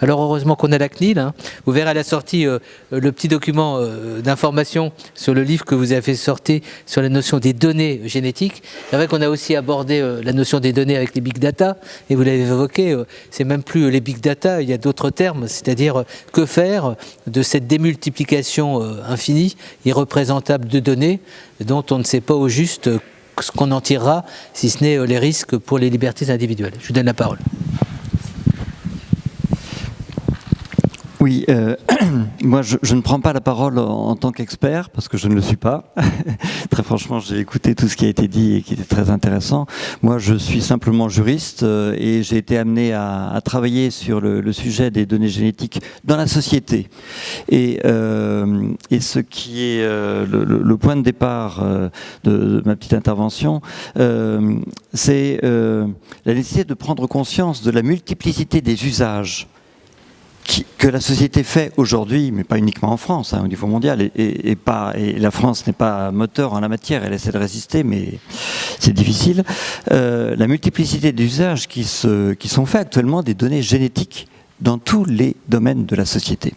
Alors heureusement qu'on a la CNIL. Hein. Vous verrez à la sortie le petit document d'information sur le livre que vous avez sorti sur la notion des données génétiques. C'est vrai qu'on a aussi abordé la notion des données avec les big data, et vous l'avez évoqué, c'est même plus les big data, il y a d'autres termes, c'est-à-dire que faire de cette démultiplication infinie, irreprésentable de données, dont on ne sait pas au juste ce qu'on en tirera, si ce n'est les risques pour les libertés individuelles. Je vous donne la parole. Oui, moi je ne prends pas la parole en tant qu'expert, parce que je ne le suis pas. Très franchement, j'ai écouté tout ce qui a été dit et qui était très intéressant. Moi, je suis simplement juriste et j'ai été amené à travailler sur le sujet des données génétiques dans la société. Et ce qui est le point de départ de ma petite intervention, c'est la nécessité de prendre conscience de la multiplicité des usages que la société fait aujourd'hui, mais pas uniquement en France, hein, au niveau mondial, et la France n'est pas moteur en la matière, elle essaie de résister, mais c'est difficile. La multiplicité des usages qui sont faits actuellement des données génétiques dans tous les domaines de la société.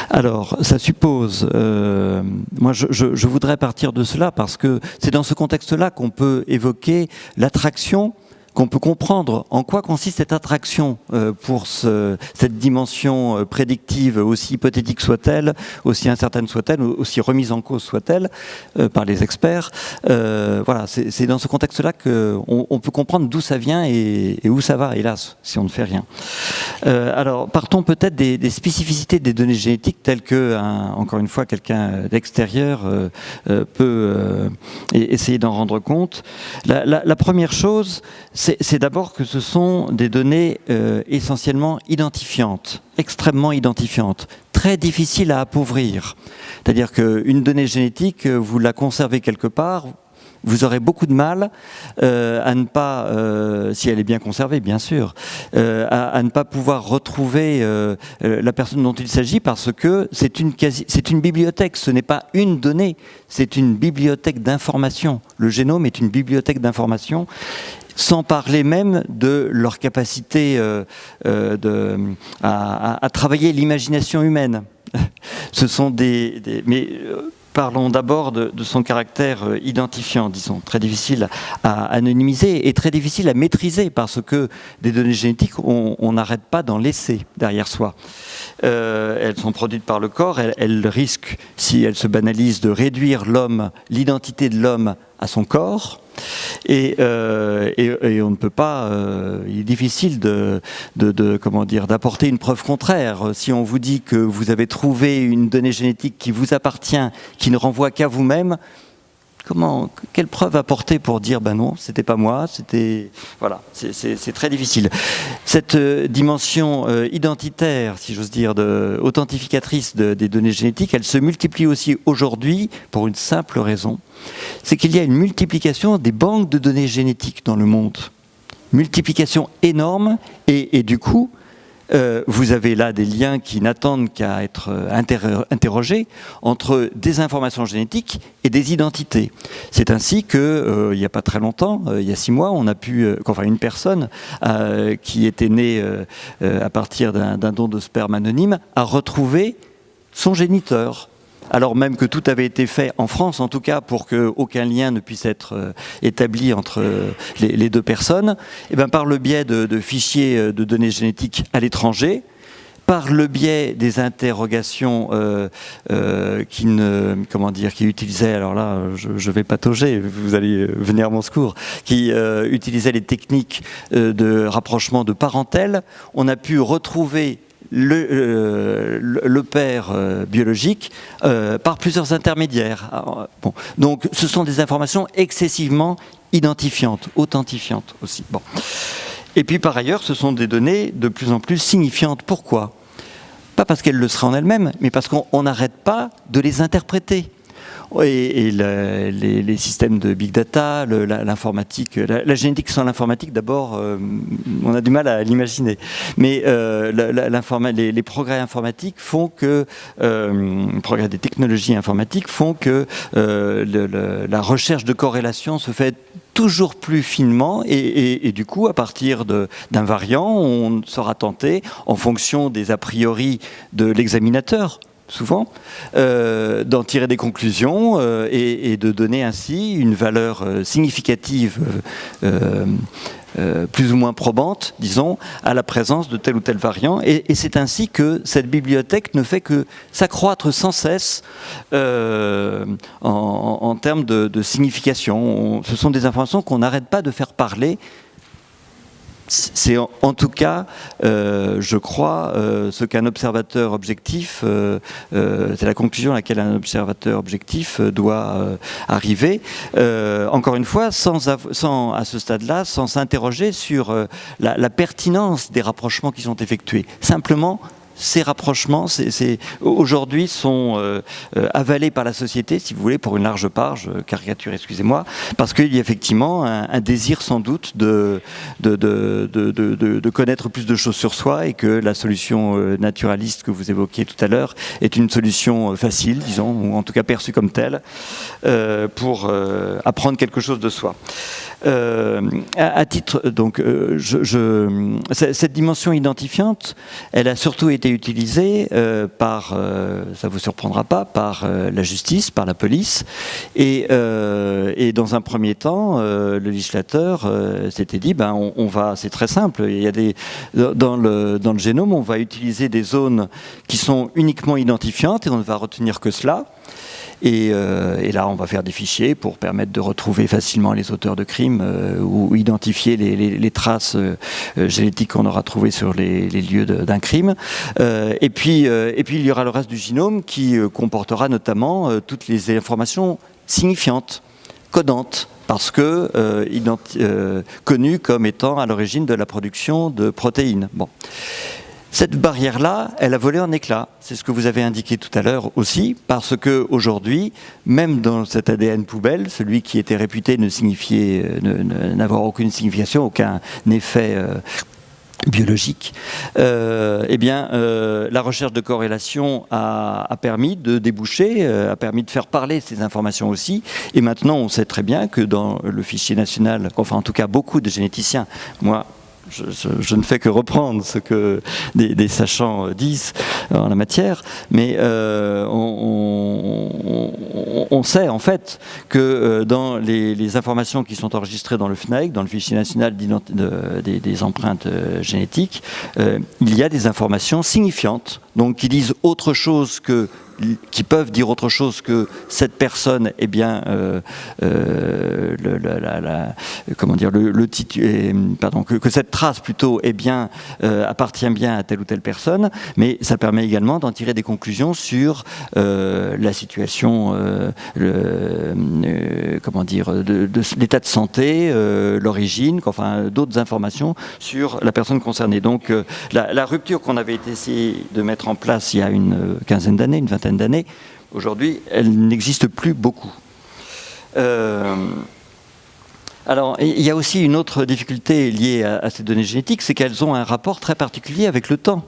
Alors, ça suppose, moi je voudrais partir de cela parce que c'est dans ce contexte-là qu'on peut évoquer l'attraction, qu'on peut comprendre en quoi consiste cette attraction pour cette dimension prédictive, aussi hypothétique soit-elle, aussi incertaine soit-elle, aussi remise en cause soit-elle par les experts. Voilà, c'est dans ce contexte-là qu'on peut comprendre d'où ça vient et où ça va, hélas, si on ne fait rien. Alors, partons peut-être des spécificités des données génétiques telles que, encore une fois, quelqu'un d'extérieur peut essayer d'en rendre compte. La première chose, c'est d'abord que ce sont des données essentiellement identifiantes, extrêmement identifiantes, très difficiles à appauvrir. C'est-à-dire qu'une donnée génétique, vous la conservez quelque part, vous aurez beaucoup de mal à ne pas, si elle est bien conservée bien sûr, à ne pas pouvoir retrouver la personne dont il s'agit parce que c'est une bibliothèque, ce n'est pas une donnée, c'est une bibliothèque d'informations. Le génome est une bibliothèque d'informations, sans parler même de leur capacité à travailler l'imagination humaine. Ce sont mais parlons d'abord de son caractère identifiant, disons, très difficile à anonymiser et très difficile à maîtriser parce que des données génétiques, on n'arrête pas d'en laisser derrière soi. Elles sont produites par le corps, elles risquent, si elles se banalisent, de réduire l'homme, l'identité de l'homme à son corps. Et on ne peut pas, il est difficile d'apporter une preuve contraire. Si on vous dit que vous avez trouvé une donnée génétique qui vous appartient, qui ne renvoie qu'à vous-même, quelle preuve apporter pour dire ben non, c'était pas moi, voilà, c'est très difficile. Cette dimension identitaire, si j'ose dire, authentificatrice des données génétiques, elle se multiplie aussi aujourd'hui pour une simple raison, c'est qu'il y a une multiplication des banques de données génétiques dans le monde, multiplication énorme et du coup vous avez là des liens qui n'attendent qu'à être interrogés entre des informations génétiques et des identités. C'est ainsi que, il n'y a pas très longtemps, il y a 6 mois, on a pu, une personne qui était née à partir d'un don de sperme anonyme a retrouvé son géniteur. Alors même que tout avait été fait, en France en tout cas, pour qu'aucun lien ne puisse être établi entre les deux personnes, et bien par le biais de fichiers de données génétiques à l'étranger, par le biais des interrogations qui utilisaient, alors là je vais patauger, vous allez venir à mon secours, qui utilisaient les techniques de rapprochement de parentèle, on a pu retrouver le père biologique par plusieurs intermédiaires. Alors, bon. Donc ce sont des informations excessivement identifiantes, authentifiantes aussi. Bon. Et puis par ailleurs, ce sont des données de plus en plus signifiantes. Pourquoi ? Pas parce qu'elles le seraient en elles-mêmes, mais parce qu'on n'arrête pas de les interpréter. Et les systèmes de big data, l'informatique, la génétique sans l'informatique, d'abord, on a du mal à l'imaginer. Mais les progrès informatiques font que, les progrès des technologies informatiques font que la recherche de corrélation se fait toujours plus finement et du coup, à partir d'un variant, on sera tenté, en fonction des a priori de l'examinateur, souvent, d'en tirer des conclusions et de donner ainsi une valeur significative plus ou moins probante, disons, à la présence de tel ou tel variant. Et c'est ainsi que cette bibliothèque ne fait que s'accroître sans cesse en termes de signification. Ce sont des informations qu'on n'arrête pas de faire parler. C'est en tout cas, je crois, ce qu'un observateur objectif, c'est la conclusion à laquelle un observateur objectif doit arriver. Encore une fois, à ce stade-là, sans s'interroger sur la pertinence des rapprochements qui sont effectués. Simplement, ces rapprochements, aujourd'hui, sont avalés par la société, si vous voulez, pour une large part, je caricature, excusez-moi, parce qu'il y a effectivement un désir sans doute de connaître plus de choses sur soi et que la solution naturaliste que vous évoquiez tout à l'heure est une solution facile, disons, ou en tout cas perçue comme telle, pour apprendre quelque chose de soi. À titre, donc, cette dimension identifiante, elle a surtout été utilisée par, ça vous surprendra pas, par la justice, par la police, et dans un premier temps, le législateur s'était dit, on va, c'est très simple, il y a dans le génome, on va utiliser des zones qui sont uniquement identifiantes et on ne va retenir que cela. Et là, on va faire des fichiers pour permettre de retrouver facilement les auteurs de crimes ou identifier les traces génétiques qu'on aura trouvées sur les lieux d'un crime. Et puis, il y aura le reste du génome qui comportera notamment toutes les informations signifiantes, codantes, parce que connues comme étant à l'origine de la production de protéines. Bon. Cette barrière-là, elle a volé en éclats. C'est ce que vous avez indiqué tout à l'heure aussi, parce que aujourd'hui, même dans cet ADN poubelle, celui qui était réputé n'avoir aucune signification, aucun effet biologique, la recherche de corrélation a permis de déboucher, a permis de faire parler ces informations aussi. Et maintenant, on sait très bien que dans le fichier national, enfin en tout cas beaucoup de généticiens, moi, je ne fais que reprendre ce que des sachants disent en la matière, mais on sait en fait que dans les informations qui sont enregistrées dans le FNAIC, dans le fichier national des empreintes génétiques, il y a des informations signifiantes, donc qui disent autre chose qui peuvent dire autre chose que cette personne, eh bien, que cette trace plutôt, eh bien, appartient bien à telle ou telle personne, mais ça permet également d'en tirer des conclusions sur la situation, l'état de santé, l'origine, enfin, d'autres informations sur la personne concernée. Donc, la rupture qu'on avait essayé de mettre en place il y a une quinzaine d'années, une vingtaine d'années, aujourd'hui, elle n'existe plus beaucoup. Alors, il y a aussi une autre difficulté liée à ces données génétiques, c'est qu'elles ont un rapport très particulier avec le temps.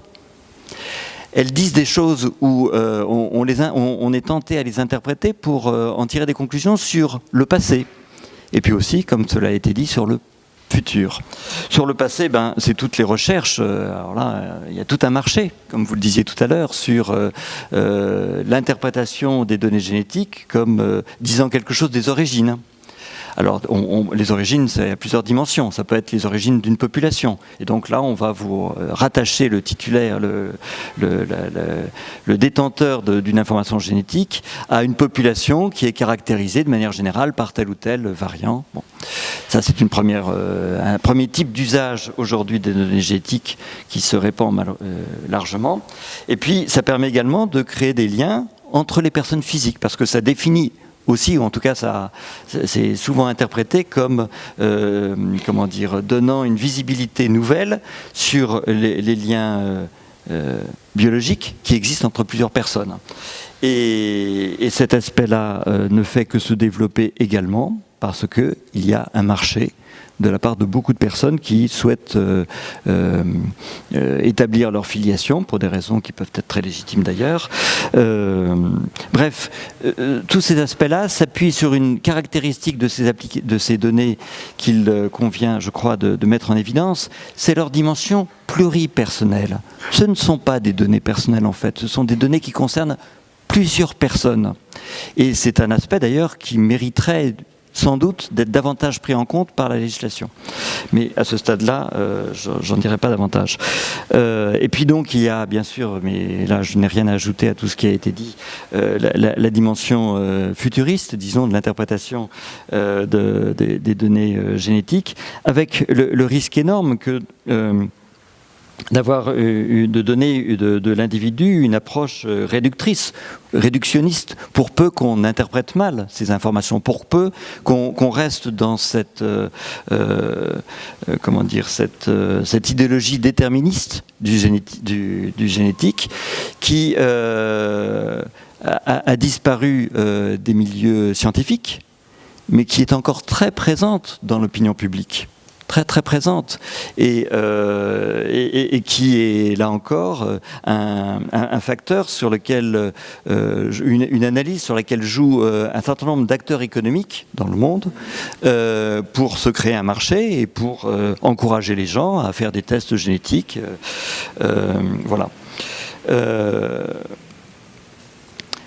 Elles disent des choses où on est tenté à les interpréter pour en tirer des conclusions sur le passé. Et puis aussi, comme cela a été dit, sur le futur. Sur le passé, c'est toutes les recherches. Alors là, il y a tout un marché, comme vous le disiez tout à l'heure, sur l'interprétation des données génétiques comme disant quelque chose des origines. Alors, les origines, c'est à plusieurs dimensions. Ça peut être les origines d'une population. Et donc là, on va vous rattacher le titulaire, le détenteur d'une information génétique à une population qui est caractérisée de manière générale par tel ou tel variant. Bon. Ça, c'est un premier type d'usage aujourd'hui des données génétiques qui se répand largement. Et puis, ça permet également de créer des liens entre les personnes physiques, parce que ça définit aussi, ou en tout cas, c'est souvent interprété comme, donnant une visibilité nouvelle sur les liens biologiques qui existent entre plusieurs personnes. Et cet aspect-là ne fait que se développer également. parce qu'il y a un marché de la part de beaucoup de personnes qui souhaitent établir leur filiation pour des raisons qui peuvent être très légitimes d'ailleurs. Bref, tous ces aspects-là s'appuient sur une caractéristique de ces données qu'il convient, je crois, de mettre en évidence, c'est leur dimension pluripersonnelle. Ce ne sont pas des données personnelles en fait, ce sont des données qui concernent plusieurs personnes. Et c'est un aspect d'ailleurs qui mériterait sans doute d'être davantage pris en compte par la législation. Mais à ce stade-là, j'en dirai pas davantage. Et puis donc, il y a bien sûr, mais là je n'ai rien à ajouter à tout ce qui a été dit, la dimension futuriste, disons, de l'interprétation des données génétiques, avec le risque énorme que d'avoir de donner de l'individu une approche réductionniste, pour peu qu'on interprète mal ces informations, pour peu qu'on reste dans cette cette idéologie déterministe du génétique qui a disparu des milieux scientifiques, mais qui est encore très présente dans l'opinion publique. Très très présente et qui est là encore un facteur sur lequel une analyse sur laquelle jouent un certain nombre d'acteurs économiques dans le monde pour se créer un marché et pour encourager les gens à faire des tests génétiques. Voilà.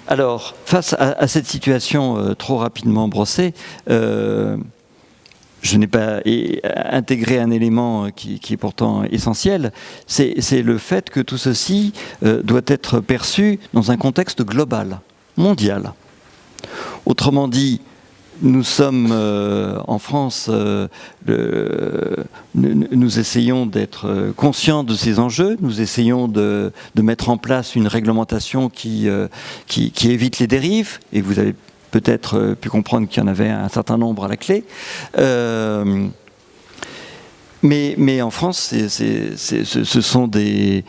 Alors, face à cette situation trop rapidement brossée, je n'ai pas intégré un élément qui est pourtant essentiel, c'est le fait que tout ceci doit être perçu dans un contexte global, mondial. Autrement dit, nous sommes en France, nous essayons d'être conscients de ces enjeux, nous essayons de mettre en place une réglementation qui évite les dérives, et vous avez peut-être pu comprendre qu'il y en avait un certain nombre à la clé. Mais en France, ce sont des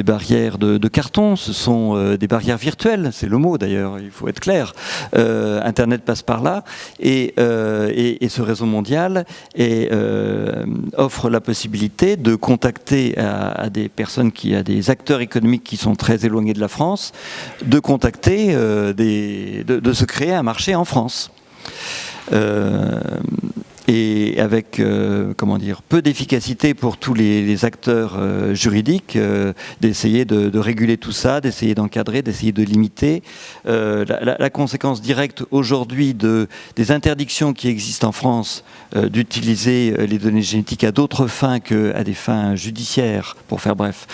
barrières de carton, ce sont des barrières virtuelles, c'est le mot d'ailleurs, il faut être clair. Internet passe par là, et ce réseau mondial offre la possibilité de contacter à des personnes, à des acteurs économiques qui sont très éloignés de la France, de contacter, de se créer un marché en France. Et avec peu d'efficacité pour tous les acteurs juridiques, d'essayer de réguler tout ça, d'essayer d'encadrer, d'essayer de limiter. La conséquence directe aujourd'hui des interdictions qui existent en France d'utiliser les données génétiques à d'autres fins qu'à des fins judiciaires, pour faire bref.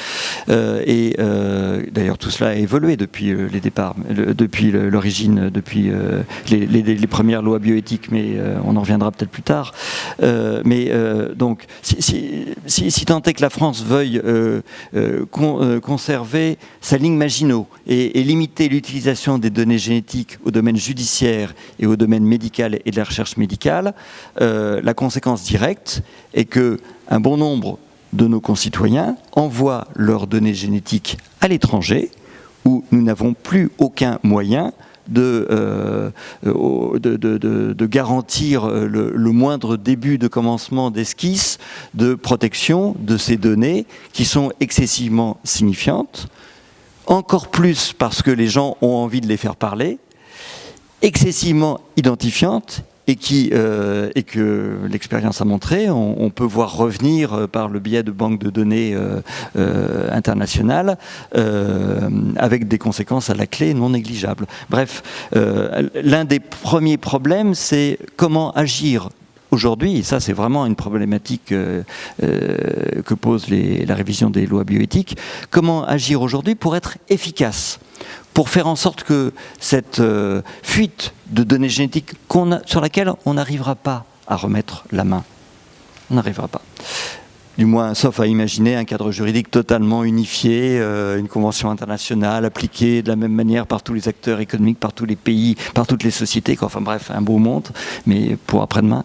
D'ailleurs, tout cela a évolué depuis les départs, depuis l'origine, depuis les premières lois bioéthiques, mais on en reviendra peut-être plus tard. Donc, si tant est que la France veuille conserver sa ligne Maginot et limiter l'utilisation des données génétiques au domaine judiciaire et au domaine médical et de la recherche médicale, la conséquence directe est que un bon nombre de nos concitoyens envoient leurs données génétiques à l'étranger, où nous n'avons plus aucun moyen de garantir le moindre début de commencement d'esquisse de protection de ces données qui sont excessivement signifiantes, encore plus parce que les gens ont envie de les faire parler, excessivement identifiantes, et que l'expérience a montré, on peut voir revenir par le biais de banques de données internationales avec des conséquences à la clé non négligeables. Bref, l'un des premiers problèmes, c'est comment agir aujourd'hui, et ça c'est vraiment une problématique que pose la révision des lois bioéthiques, comment agir aujourd'hui pour être efficace, pour faire en sorte que cette fuite de données génétiques sur laquelle on n'arrivera pas à remettre la main. On n'arrivera pas. Du moins, sauf à imaginer un cadre juridique totalement unifié, une convention internationale appliquée de la même manière par tous les acteurs économiques, par tous les pays, par toutes les sociétés, quoi. Enfin bref, un beau monde, mais pour après-demain.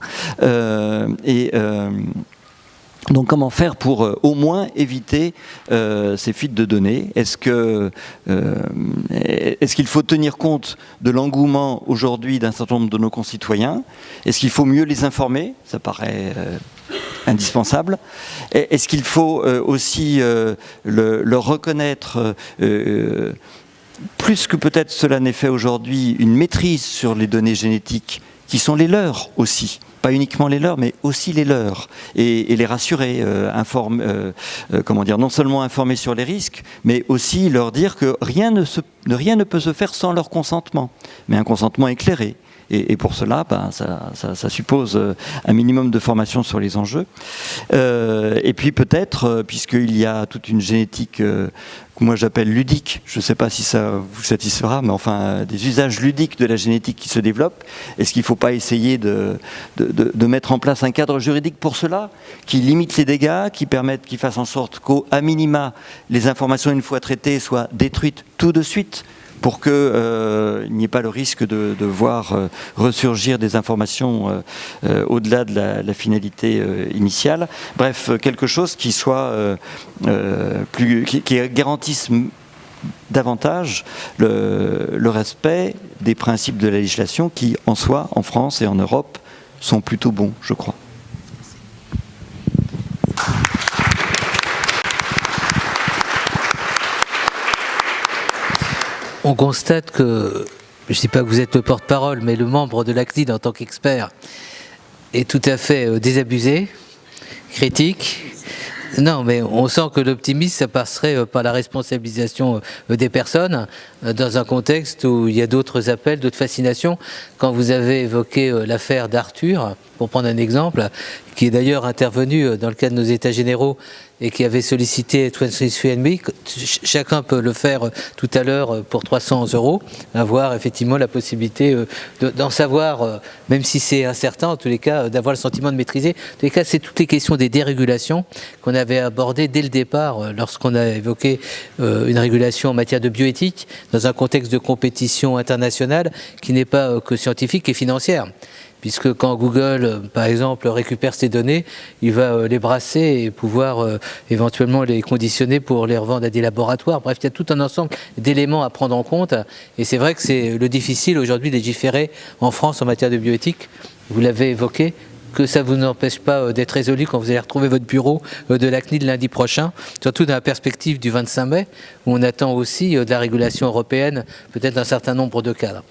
Donc comment faire pour au moins éviter ces fuites de données? Est-ce qu'il faut tenir compte de l'engouement aujourd'hui d'un certain nombre de nos concitoyens? Est-ce qu'il faut mieux les informer? Ça paraît indispensable. Est-ce qu'il faut aussi leur reconnaître, plus que peut-être cela n'est fait aujourd'hui, une maîtrise sur les données génétiques qui sont les leurs aussi? Pas uniquement les leurs, mais aussi les leurs, et les rassurer, non seulement informer sur les risques, mais aussi leur dire que rien ne peut se faire sans leur consentement, mais un consentement éclairé. Et pour cela, ça suppose un minimum de formation sur les enjeux. Et puis peut-être, puisqu'il y a toute une génétique que moi j'appelle ludique, je ne sais pas si ça vous satisfera, mais enfin des usages ludiques de la génétique qui se développent, est-ce qu'il ne faut pas essayer de mettre en place un cadre juridique pour cela, qui limite les dégâts, qui fasse en sorte qu'à minima, les informations une fois traitées soient détruites tout de suite, pour qu'il n'y ait pas le risque de voir ressurgir des informations au-delà de la finalité initiale. Bref, quelque chose qui soit qui garantisse davantage le respect des principes de la législation qui, en soi, en France et en Europe, sont plutôt bons, je crois. On constate que, je ne dis pas que vous êtes le porte-parole, mais le membre de la CNIL en tant qu'expert est tout à fait désabusé, critique. Non, mais on sent que l'optimisme, ça passerait par la responsabilisation des personnes dans un contexte où il y a d'autres appels, d'autres fascinations. Quand vous avez évoqué l'affaire d'Arthur, pour prendre un exemple, qui est d'ailleurs intervenu dans le cadre de nos états généraux et qui avait sollicité 23andMe, chacun peut le faire tout à l'heure pour 300 €, avoir effectivement la possibilité d'en savoir, même si c'est incertain, en tous les cas, d'avoir le sentiment de maîtriser. En tous les cas, c'est toutes les questions des dérégulations qu'on avait abordées dès le départ, lorsqu'on a évoqué une régulation en matière de bioéthique, dans un contexte de compétition internationale qui n'est pas que scientifique et financière. Puisque quand Google, par exemple, récupère ces données, il va les brasser et pouvoir éventuellement les conditionner pour les revendre à des laboratoires. Bref, il y a tout un ensemble d'éléments à prendre en compte. Et c'est vrai que c'est le difficile aujourd'hui de légiférer en France en matière de bioéthique. Vous l'avez évoqué, que ça ne vous empêche pas d'être résolu quand vous allez retrouver votre bureau de la CNIL lundi prochain, surtout dans la perspective du 25 mai, où on attend aussi de la régulation européenne peut-être un certain nombre de cadres.